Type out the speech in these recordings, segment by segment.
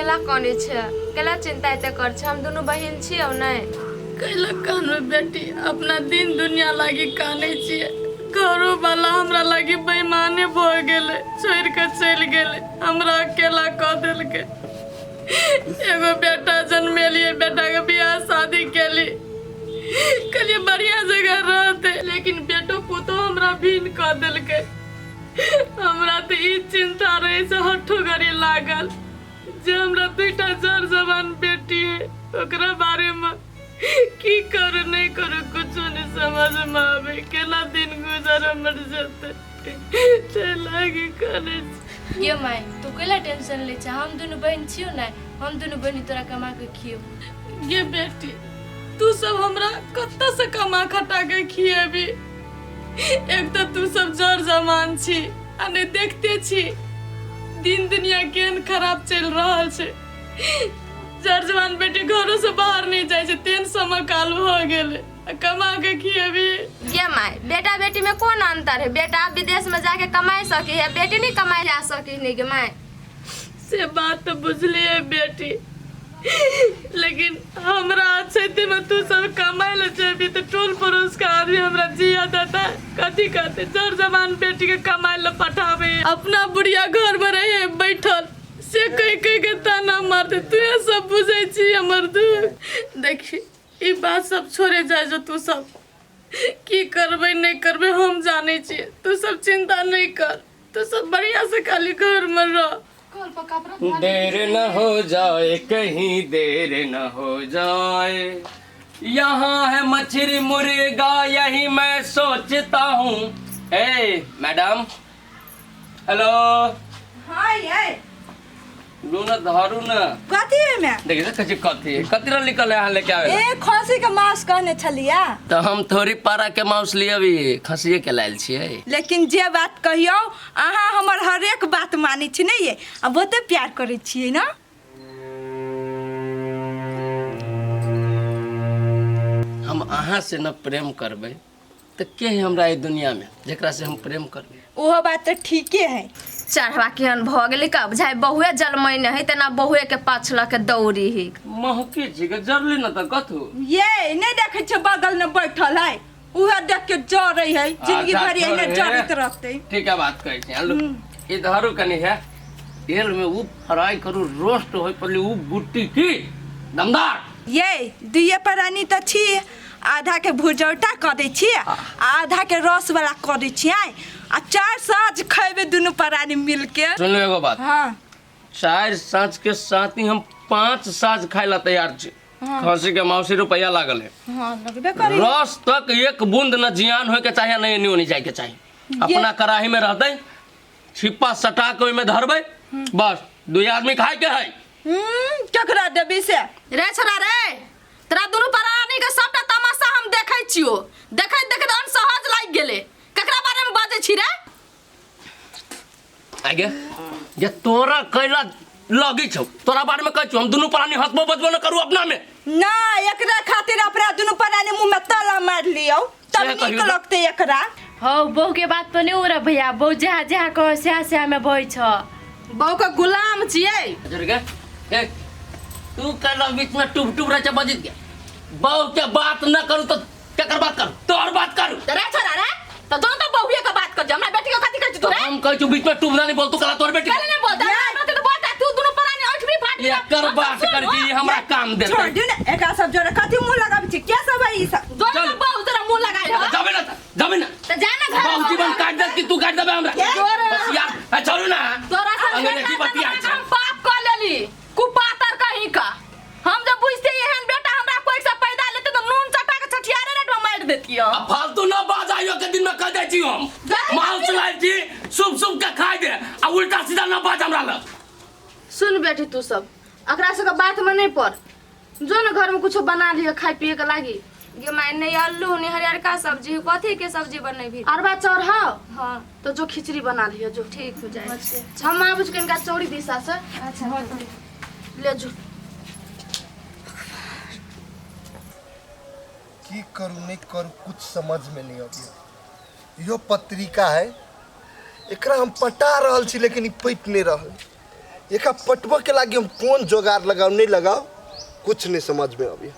केला काने छे केला चिंता एते कर छे हम दोनों बहन छियै नहीं कैला कानवे बेटी अपना दिन दुनिया लागी काने छियै घरो वाला हमरा लागी बेईमाने भ गेले छोड़ के चल गेले हमरा अकेला क देलके एगो बेटा जन्मेलिए बेटा के बियाह शादी केली कहलिए बढ़िया जगह रहते लेकिन बेटो पुतो हमरा भीन क देलके हमरा तो ई चिंता रहे से हठो गरी लागल जे हमरा दुईटा जर जवान बेटी है ओकरा बारे में की करू नहीं करू कुछ नहीं समझ में आवे केना दिन गुजर मर जाते लागी करे ये माई तू केला टेंशन ले छ हम दोनों बहन छियो ना हम दोनों बहनी तोरा कमा के खियो ये बेटी तू सब हमरा कत्ता से कमा खटा के खिएबी एक तो तू सब जर जमान छी आ नहीं देखते छी दिन दुनिया केन खराब चल रहा है जर जवान बेटी घरों से बाहर नहीं जाए छे तेन समय काल हो गेले कमा के खिएबी ये माई बेटा बेटी में कौन अंतर है बेटा विदेश में जाके कमाई सकी है बेटी नहीं कमाई जा सकी नहीं के माई से बात तो बुझलिए बेटी लेकिन हमरा अच्छे में तू सब कमाई ले जेबी तो टोल पड़ोस का आदमी हमरा जिया देता कथी कहते जर जवान बेटी के कमाई ले पठावे अपना बुढ़िया घर में रहे बैठल से कई के ताना मारते तू ये सब बुझे छी हमर दुख देखी ई बात सब छोड़े जाए जो तू सब की करबे नहीं करबे हम जाने छी तू सब चिंता नहीं कर तू सब बढ़िया से खाली घर में रह देर न हो जाए कहीं देर न हो जाए यहाँ है मछली मुर्गा यही मैं सोचता हूँ ए मैडम हेलो हाँ ये लू न धरू न कथी है मैं देखिए कथी कथी रह निकल यहाँ लेके आवे ए खसी के मांस कहने छलिया तो हम थोड़ी पारा के मांस लिए अभी खसिए के लायल छियै लेकिन जे बात कहियो अहाँ हमर हर एक बात मानी छी नहीं ये अब बहुते प्यार करे छियै ना हम अहाँ से न प्रेम करबे तो के है हमरा इस दुनिया में जेकरा से हम प्रेम करबे वो बात तो ठीके है चढ़वा केहन भ गेली का बुझाइ बहुए जलमै न है तना बहुए के पाछला के दौड़ी ही महकी छी के जरली न त कथु ये नहीं देखे छ बगल में बैठल है उहे देख के जर रही है जिंदगी भर एने जरत रहते ठीक है बात कहै छी हेलो ई धरू कनी है तेल में उ फ्राई करू रोस्ट होय पड़ली उ बुट्टी की दमदार ये दुइये प्राणी तो छी आधा के भुजौटा क दै छी आधा के रस वाला क दै छी आ चार साँझ खैबे दोनों प्राणी मिल के सुन लो एगो बात हाँ चार साँझ के साथ ही हम 5 साँझ खाए ला तैयार छी खसी के मौसी रुपया लागल है हाँ लगबे करी रस तक एक बूंद न जियान होय के चाहिए नहीं नहीं जाए के चाहिए अपना कढ़ाई में रहते छिपा सटा के ओइमे धरबे बस दो आदमी खाए के है केकरा देबी से रे छोरा रे तोरा दोनों प्राणी के सबटा तमाशा हम देखै छियो देखैत देखैत अनसहज लागि गेले केकरा बारे में बाजै छी रे आगे ये तोरा कैला लगी छौ तोरा बारे में कहै छौ हम दोनों प्राणी हंसबो बजबो न करू अपना में ना एकरा खातिर अपना दोनों प्राणी मुंह में ताला मार लियो तब निक लगते एकरा हो बहू के बात तो नहीं हो रहा भैया बहू जहाँ जहाँ कहो स्या में बहै छ बहू का गुलाम छियै अजर के ए तू कैला बीच में टुब टुब रचे बजित गया बहु के बात न करू तो केकर बात करू तोर बात करू रे छोरा रे तो दोनों तो बहुए का बात कर जा हमरा बेटी के कथि कहै छी तू रे हम कहै छु बीच में टुब नहीं बोल तू कला तोर बेटी पहले नहीं बोलता मैं तो बोलता तू दोनों प्राणी अठवी फाट एकर बात कर जी हमरा काम दे छोड़ दियो ना एकरा सब जोरे कथि मुंह लगाबै छी क्या सब है ई सब दोनों बहू जरा मुंह लगाई हो जाबे ना तो जा ना घर बहु जीवन काट दे कि तू काट देबे हमरा बस यार छोड़ू ना तोरा अंग्रेजी बतिया हम पाप कर लेली कुपातर कहीं का हम जब बुझते एहन बेटा हमरा कोई से पैदा लेते तो नून चटा के छठियारे रेट में मार देती हो फालतू न बाजाइयो के दिन में कह दे छी हम माल चलाई छी शुभ के खाई दे आ उल्टा सीधा न बाज हमरा ल सुन बेटी तू सब अकरा से का बात में नहीं पड़ जो न घर में कुछ बना लियो खाए पिए के लागी ये माय नहीं आलू नहीं हरियर का सब्जी कथी के सब्जी बने भी अरबा चढ़ाओ हां तो जो खिचड़ी बना लियो जो ठीक हो जाए हम मां बुझ के इनका चौड़ी दिशा से अच्छा ले जो की करूँ नहीं करूँ कुछ समझ में नहीं आती यो पत्रिका है एकरा हम पटा रहल छी लेकिन ई पैट नहीं रहल एक पटवा के लागी हम कौन जोगाड़ लगाओ नहीं लगाओ कुछ नहीं समझ में अभी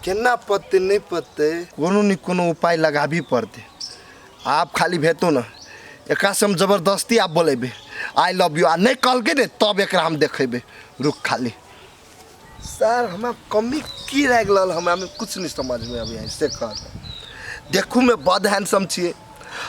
केना पत्ते नहीं पत्ते कोनो नहीं कोनो उपाय लगा भी पड़ते आप खाली भेटो ना एक से हम जबरदस्ती आप बोलेबे आई लव यू आ नहीं कल के ने तब एक हम देखेबे रुक खाली सर हमें कमी की रह गल हमें कुछ नहीं समझ में अभी ऐसे कह देखू मैं बड़ हैंडसम छे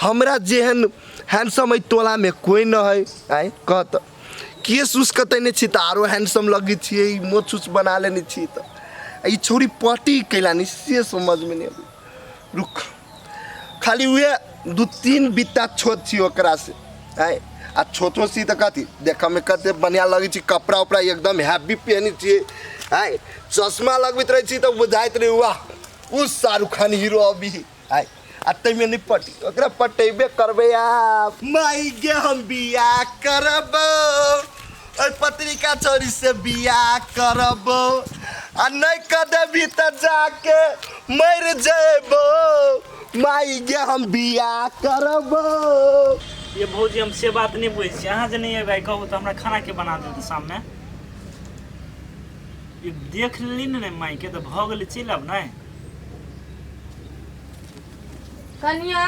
हमरा जेहन हैंडसम है टोला में कोई न है आए कहत केस उस कते नहीं छी त आरो हैंडसम लगी छे मोछ उछ बना लेनी छी त ई छोरी पटी कैला नहीं से समझ में नहीं अभी रुक खाली हुए 2-3 बित्ता छोट छी ओकरा से आए आ छोटो सी त कथी देखा में कते बढ़िया लगी छी कपड़ा उपड़ा एकदम हैवी पहनी छी आए चश्मा लगबित रही छी त बुझाइत रही वाह उस शाहरुख खान हीरो अभी आए अते में नहीं पटी ओकरा पटेबे करबे आप माई गे हम बिया करब और पत्रिका छोरी से बिया करब आ नहीं कदे भी त जाके मर जेबो माई गे हम बिया करब ये भौजी हम से बात नहीं बुझे छी अहाँ जे नहीं है भाई कहू तो हमरा खाना के बना दे सामने ये देख ली ने माई के तो भ गेल चल अब नहीं कन्या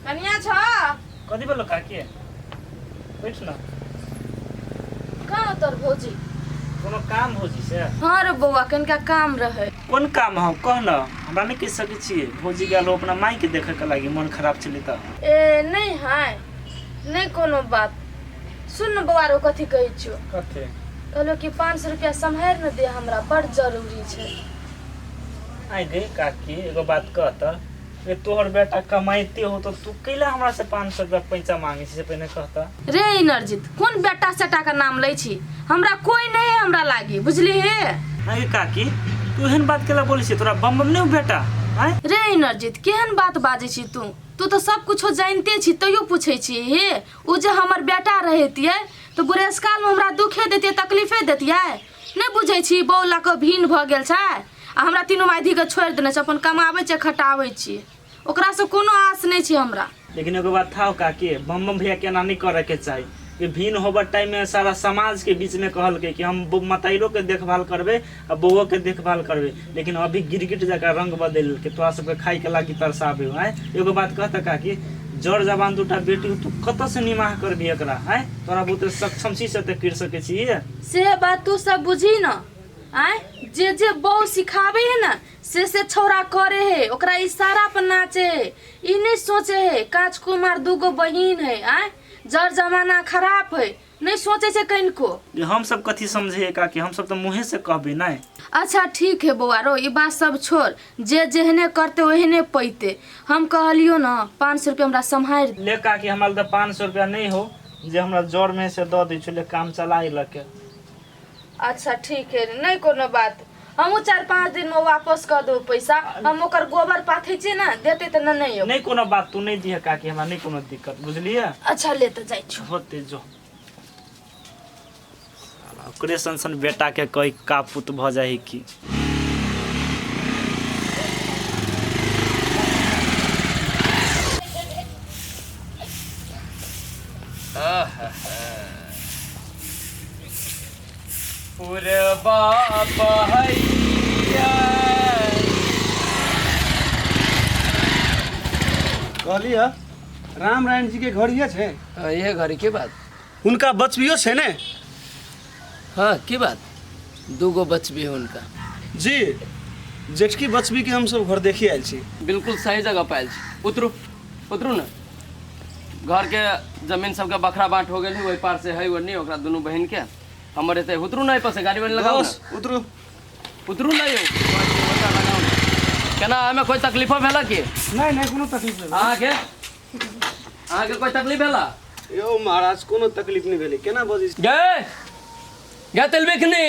कन्या छ कथी बोलो काकी बैठ ना कहाँ तोर भौजी कोनो काम भौजी से हाँ रे बौआ कनिका काम रहे कोन काम हम कह न हमरा नहीं कह सकै छी भौजी गेलो अपना माई के देखे के लागी मन खराब चली त ए नहीं है नहीं कोनो बात सुन न बौआ रो कथी कहै छियो कथे कहलो कि 500 रुपया सम्हार न दे हमरा बड़ जरूरी छै आई गई काकी एगो बात कहत ये तोहर बेटा कमाइते हो तो तू कैला हमरा से 500 रुपया पैसा मांगे से पहले कहता रे इनरजीत कौन बेटा सेटा का नाम लै छी हमरा कोई नहीं है हमरा लागी बुझली हे आई काकी तू एहन बात केला बोली छी तोरा बम बम नहीं बेटा आय रे इनरजीत केहन बात बाजे छी तू तो सब कुछ जानते छी तैयो पूछे छी हे उ जे हमर बेटा रहतिए तो बुढ़ेस काल में हमरा दुखे देतिए तकलीफे देतिए नहीं बुझे छी बौला के भीन भ गेल छै आ हमरा तीनों माइधी के छोड़ देने छै अपन कमाबै छै खटाबै छी ओकरा से कोनो आस नहीं छै हमरा लेकिन एगो बात था काकी बम बम भैया केना नहीं करे के चाही कि भीन होबर टाइम में सारा समाज के बीच में कहल के कि हम मतैरो के देखभाल करबे आ बउओ के देखभाल करबे लेकिन अभी गिरगिट जका रंग बदल के तोरा सबके खाई के लागी तरसाबे आय एगो बात कहता काकी जड़ जवान दूटा बेटी तू कत से निमाह करबी एकरा आय तोरा बहुत सक्षम छी से त कर सके छी से बात तू सब बुझी न आय जे बहू सिखावे है ना से छौरा करे है ओकरा इशारा पर नाचे है ई नहीं सोचे है कांच कुमार दूगो बहिन है आय जर जमाना खराब है नहीं सोचे से कनको हम सब कथी समझे काकी हम सब तो मुंहे से कहबे नहीं अच्छा ठीक है बउआ रो ई बात सब छोड़ जे जेहने करते ओहने पैते हम कहलियो ना 500 रुपया हमरा संभार ले काकी हमरा तो 500 रुपया नहीं हो जे हमरा जोर में से द दै छले काम चलाई लके अच्छा ठीक है नहीं कोनो बात हम 4-5 दिन में वापस कर दो पैसा हम ओकर गोबर पाथे छे ना देते त नहीं हो नहीं कोनो बात तू नहीं दिए काकी हमरा नहीं कोनो दिक्कत बुझलिए अच्छा ले त जाई छु होते जो ओकरे सन बेटा के कोई कापुत भ जाई की पुरबा बहैया कहलिए राम नारायण जी के घर ये छे ये घड़ी की बात उनका बचबियो छे ने हाँ की बात दूगो बचबी है उनका जी जेठकी बचबी के हम सब घर देखी आयल छी बिल्कुल सही जगह पायल छी उतरू उतरू ना घर के जमीन सबके बखरा बांट हो गई वही पार से है नहीं ओकरा दोनों बहन के हमर एते उतरू नहीं पसे गाड़ी में लगाओ बस उतरू उतरू नहीं हो केना हमें कोई तकलीफ भेला की नहीं नहीं कोनो तकलीफ नहीं आगे कोई तकलीफ भेला यो महाराज कोनो तकलीफ नहीं भेले केना बजी गए गए तेलबिखनी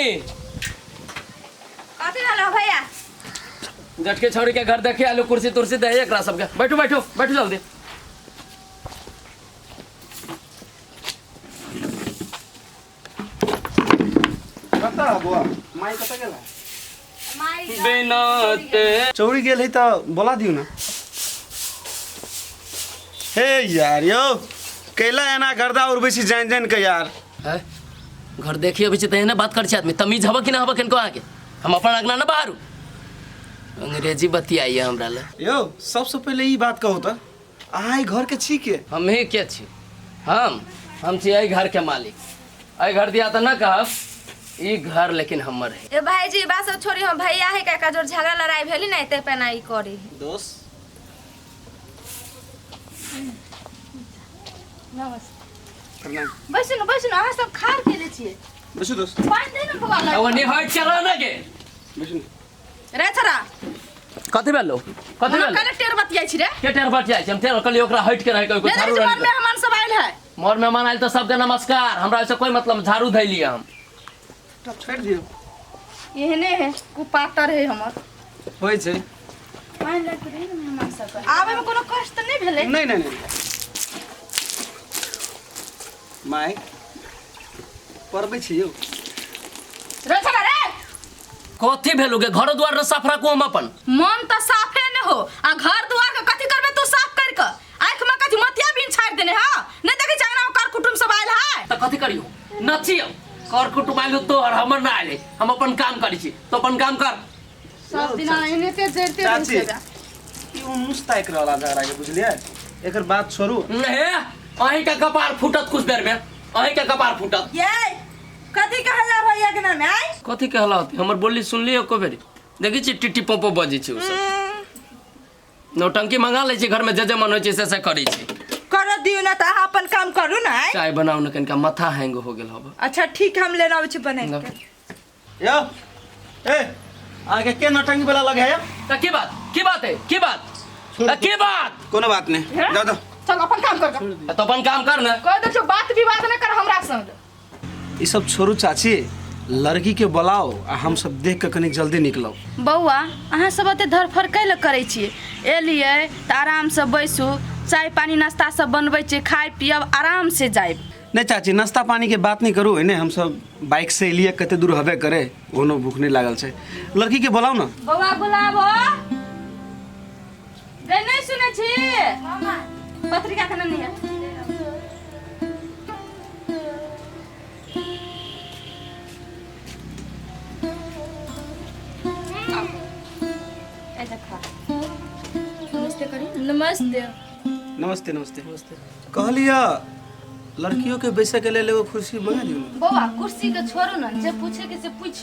कथी भेलो भैया झटके छोड़ी के घर देखे आलू कुर्सी तुर्सी दे एकरा सबके बैठो बैठो बैठो जल्दी कता बुआ माई कता गेला बिनाते चौड़ी गेल है तो बोला दियो ना हे यार यो कैला एना गर्दा और बेसी जान जान के यार है घर देखिए अभी तही ना बात कर आदमी तमीज हवा कि ना हवा किनको आके हम अपन अगना ना बाहरू अंग्रेजी बतियाइए हमरा ले यो सबसे पहले ई बात कहू त आइ घर के छी के हम ही के छी हम छी एहि घर के मालिक एहि घर दिया तो ना कहब ई घर लेकिन हमर है ए भाईजी बात सब छोड़ी हम भैया है का जोर झगड़ा लड़ाई भेली ना ते पे ना ई करी दोस्त प्रणाम बैसु न अहाँ सब खार के छिए बसु दोस्त पानी दे न भवाला अब नहीं हट चला ना के बसु रे छोरा कथि भेलो कथि हम भेलो कने टेर बतियाई छी रे के टेर बट जाय छै हम टेर कली ओकरा हट के रह के कोई झाड़ू मेरे रह मन में हमान सब आइल है मोर मेहमान आइल तो सबके नमस्कार हमरा से कोई मतलब झाड़ू धैली हम तब छोड़ दियो एहने है कुपाटर है हमर होय छै पानी लग रही न मेहमान सब आवे में कोनो कष्ट नहीं भेले नहीं नहीं नहीं माय परबे छी यो रे छोरा रे कथि भेलु के घर द्वार न साफ राखू हम अपन मन तो साफे न हो आ घर दुआर के कथि करबे तू साफ कर के आंख में कथि मतिया बिन छाड़ देने हां नहीं देखि जाय ना कर कुटुम सब आइल है त कथि करियो नचियो कर कुटुम आइल तो और हमर ना आइले हम अपन काम करी छी तो अपन काम कर सब दिन एने ते जरते चाची रहते ई मुस्ताइक रहला झगड़ा के बुझलिए एकर बात छोड़ू नहीं अहीं का कपार फूटत कुछ देर में अहीं का कपार फूटत ये कथी कहला भैया के नाम आई कथि कहला होती हमर बोली सुन लियो को बेरी देखी छी टिटी पोपो बजी छी उ सब नौटंकी मंगा ले छी घर में जे मन होय छै से करी छी कर दियो ना त अहाँ अपन काम करू ना आई चाय बनाऊ न कनिका माथा हैंग हो गेल हबे अच्छा ठीक हम लेना आबै छी बने के यो ए आगे के नटंगी वाला लगे है त की बात है की बात कोनो बात नहीं जाओ दो चल अपन काम कर तो अपन काम कर ना कह दे छो बात विवाद न कर हमरा संग ई सब छोड़ू चाची लड़की के बुलाओ आ हम सब देख के कनी जल्दी निकलो बौआ अहाँ सब अते धरफड़ कैले करै छिए एलिए त आराम से बैसू चाय पानी नाश्ता सब बनबै छी खाइ पियब आराम से जाइब नहीं चाची नाश्ता पानी के बात नहीं करू है हम सब बाइक से लिए कते दूर हबे करे ओनो भूख नहीं लागल छै लड़की के बुलाओ ना बौआ बुलाबो गै नहीं सुनै छी मामा पत्रिका कने नहीं है नमस्ते नमस्ते नमस्ते कहलिया लड़कियों के बैसे के लिए एगो कुर्सी मंगा दियो बौआ कुर्सी के छोड़ो ना जे पूछे के से पूछ